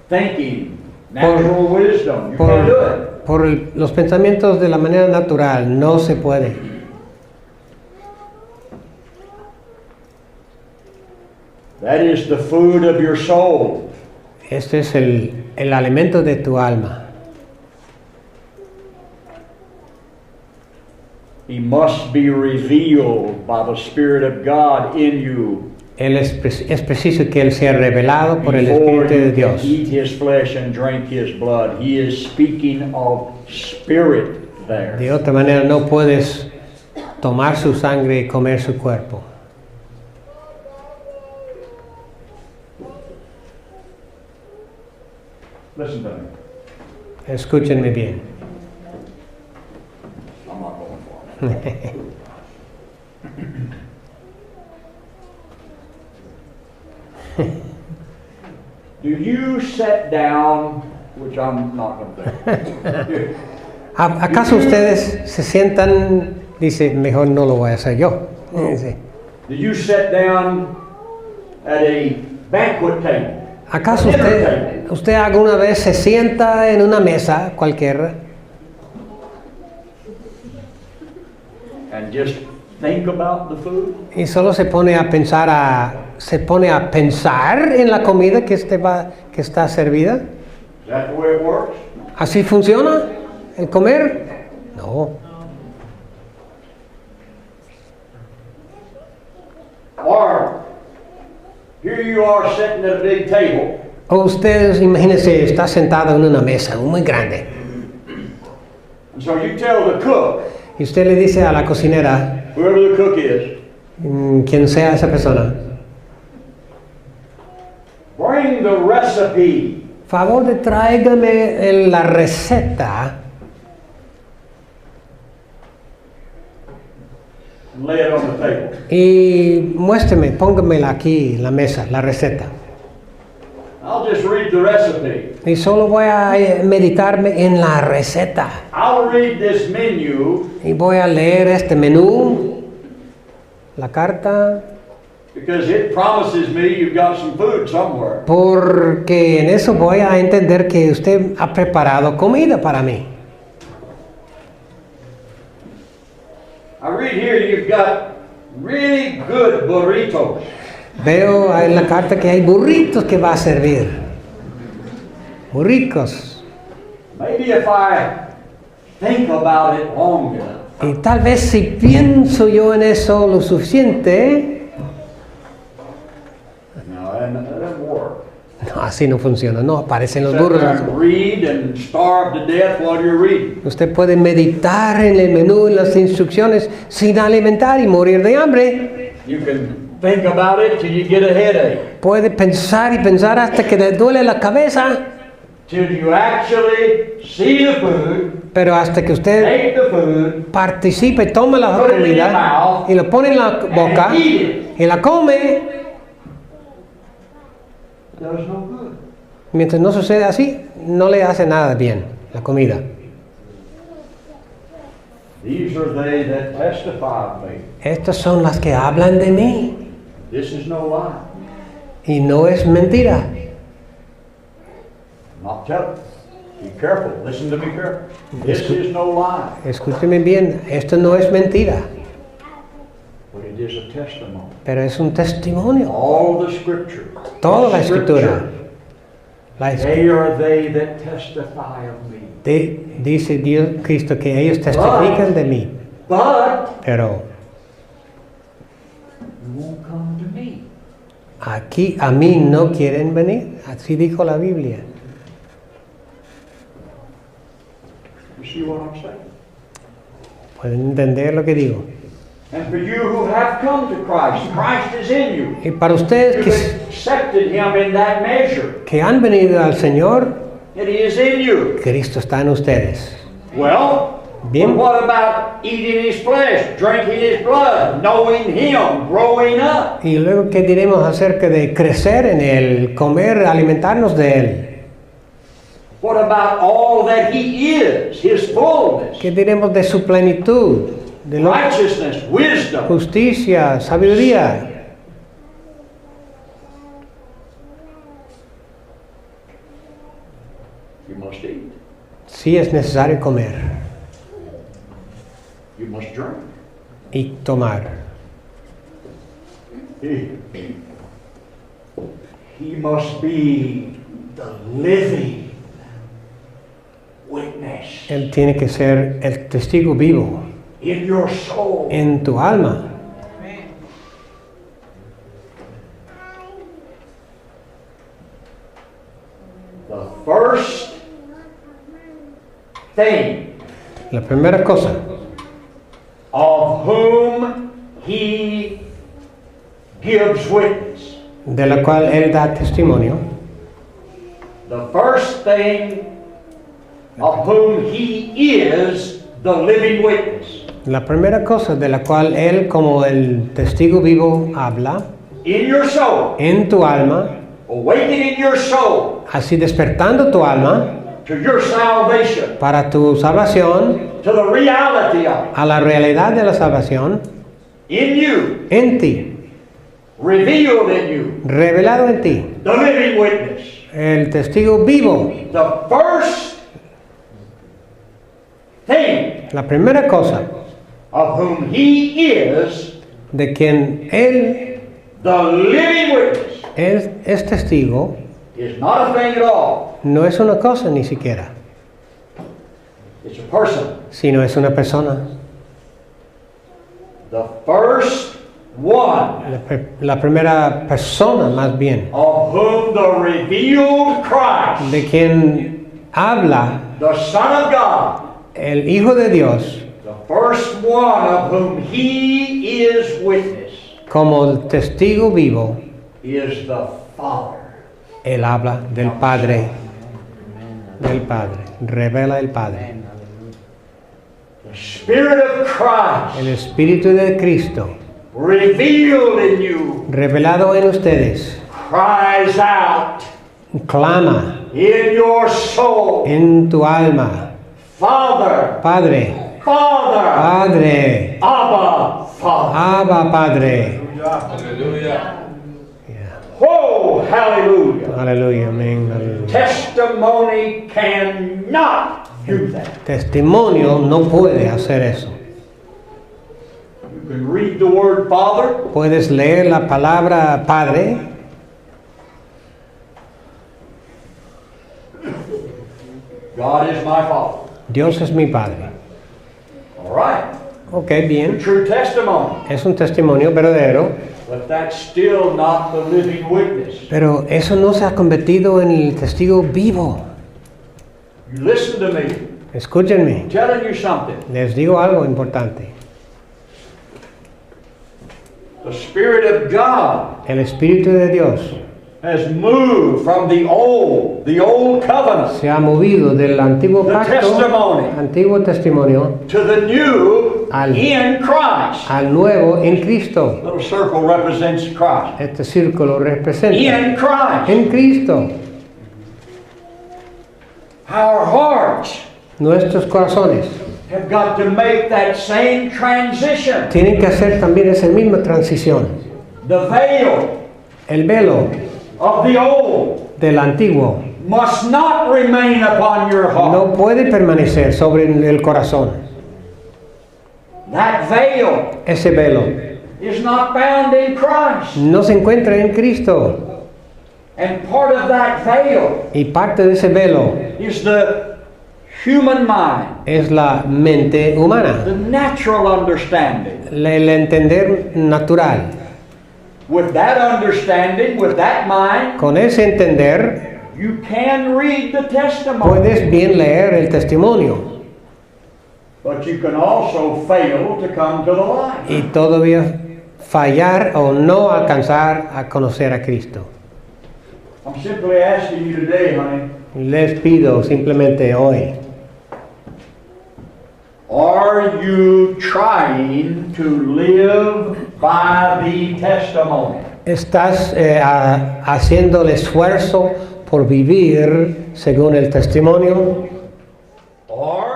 thinking, natural wisdom. You can't do it. Por los pensamientos de la manera natural no se puede. That is the food of your soul. Este es el alimento de tu alma. He must be revealed by the Spirit of God in you Es preciso que Él sea revelado por el before Espíritu de you can Dios. eat his flesh and drink his blood. He is speaking of spirit there. De otra manera no puedes tomar su sangre y comer su cuerpo. Listen to me. Escúchenme bien. I'm not going for it. Do you sit down, which I'm not going to do. ¿Acaso ustedes se sientan? Dice, mejor no lo voy a hacer yo. Dice, Do you sit down at a banquet table? ¿acaso A dinner table? usted alguna vez se sienta en una mesa cualquiera And just think about the food? y solo se pone a pensar en la comida que está servida? Is that the way it works? ¿Así funciona el comer? No. Or here you are sitting at a big table, O ustedes, imagínense, está sentado en una mesa muy grande and so you tell the cook, y usted le dice a la cocinera, whoever the cook is, quien sea esa persona, bring the recipe. favor de tráigame la receta And lay it on the table. y muéstreme, póngamela aquí en la mesa, la receta. I'll just read the recipe. Y solo voy a meditarme en la receta I'll read this menu y voy a leer este menú, la carta, because it promises me you've got some food somewhere. porque en eso voy a entender que usted ha preparado comida para mí. I read here you've got really good burritos. Veo en la carta que hay burritos que va a servir. Muy ricos. Maybe if I think about it long enough, Y tal vez si pienso yo en eso lo suficiente, no, that doesn't work. no, así no funciona, no aparecen los Sit burros. there and read and starve to death while you're reading. Usted puede meditar en el menú, en las instrucciones, sin alimentar y morir de hambre. You can think about it till you get a headache, Puede pensar y pensar hasta que le duele la cabeza, till you actually see the food, pero hasta que usted take the food, participe, toma la Put it in your comida mouth y lo pone en la boca and eat it. y la come. Does no good. Mientras no sucede así, no le hace nada bien la comida. These are they that testify of me. Estas son las que hablan de mí This is no lie. y no es mentira. I'm not telling. Be careful. Listen to me careful. This is no lie, Escúcheme bien, esto no es mentira, but it is a testimony. pero es un testimonio. All the scripture. Toda la escritura. They are they that testify of me. Dice Dios Cristo que ellos testifican de mí, But pero you won't come to me. aquí a mí no quieren venir. Así dijo la Biblia. You see what I'm saying? ¿Pueden entender lo que digo? And for you who have come to Christ, Christ is in you. Y para ustedes You've accepted Him in that measure, que han venido al Señor, and He is in you. Cristo está en ustedes. Well, Bien. but what about eating His flesh, drinking His blood, knowing Him, growing up? Y luego, ¿qué diremos acerca de crecer en Él, comer, alimentarnos de Él? What about all that He is, His fullness, ¿Qué diremos de su plenitud, de righteousness, wisdom? justicia, sabiduría? You must eat. Sí es necesario comer You must drink. y tomar. He must be the living witness Él tiene que ser el testigo vivo in your soul. en tu alma. The first thing La primera cosa of whom He gives witness. de la cual Él da testimonio, The first thing of whom He is the living witness. la primera cosa de la cual Él como el testigo vivo habla In your soul, en tu alma, awakening your soul así despertando tu alma to your salvation, para tu salvación, to the reality of a la realidad de la salvación it, in you, en ti, revealed in you, revelado en ti, the living witness. el testigo vivo. The first thing La primera cosa of whom He is de quien Él the living witness es testigo is not a thing at all. no es una cosa ni siquiera, It's a person. sino es una persona. The first one La primera persona más bien of whom the revealed Christ, de quien habla the Son of God, el Hijo de Dios the first one of whom He is witness, como el testigo vivo, is the Father. Él habla del Padre, revela el Padre. The Spirit of Christ El Espíritu de Cristo, revealed in you revelado en ustedes, cries out clama in your soul, en tu alma, Father, Padre, Father, Padre, Abba, Father. Abba, Padre. Aleluya. Oh, hallelujah. Aleluya, amén, aleluya. Testimony cannot do that. Testimonio no puede hacer eso. You can read the word Father, Puedes leer la palabra Padre, God is my Father. Dios es mi Padre. All right. Ok, The bien, true testimony. es un testimonio verdadero, But that's still not the living witness. pero eso no se ha convertido en el testigo vivo. You listen to me. Escúchenme, I'm telling you something. les digo algo importante. The Spirit of God El Espíritu de Dios has moved from the old covenant se ha movido del antiguo The pacto, testimony. antiguo testimonio, to the new Al- in Christ. al nuevo en Cristo. Little circle represents Christ. Este círculo representa In Christ. en Cristo. Our hearts Nuestros corazones have got to make that same transition. tienen que hacer también esa misma transición. The veil El velo of the old del antiguo must not remain upon your heart. no puede permanecer sobre el corazón. That veil Ese velo is not found in Christ. no se encuentra en Cristo. And part of that veil Y parte de ese velo is the human mind, es la mente humana, the natural understanding. el entender natural. With that understanding, with that mind, Con ese entender you can read the testimony. puedes bien leer el testimonio. But you can also fail to come to the light. y todavía fallar o no alcanzar a conocer a Cristo. I'm simply asking you today, honey, Les pido simplemente hoy, are you trying to live by the testimony? ¿estás haciendo el esfuerzo por vivir según el testimonio? Or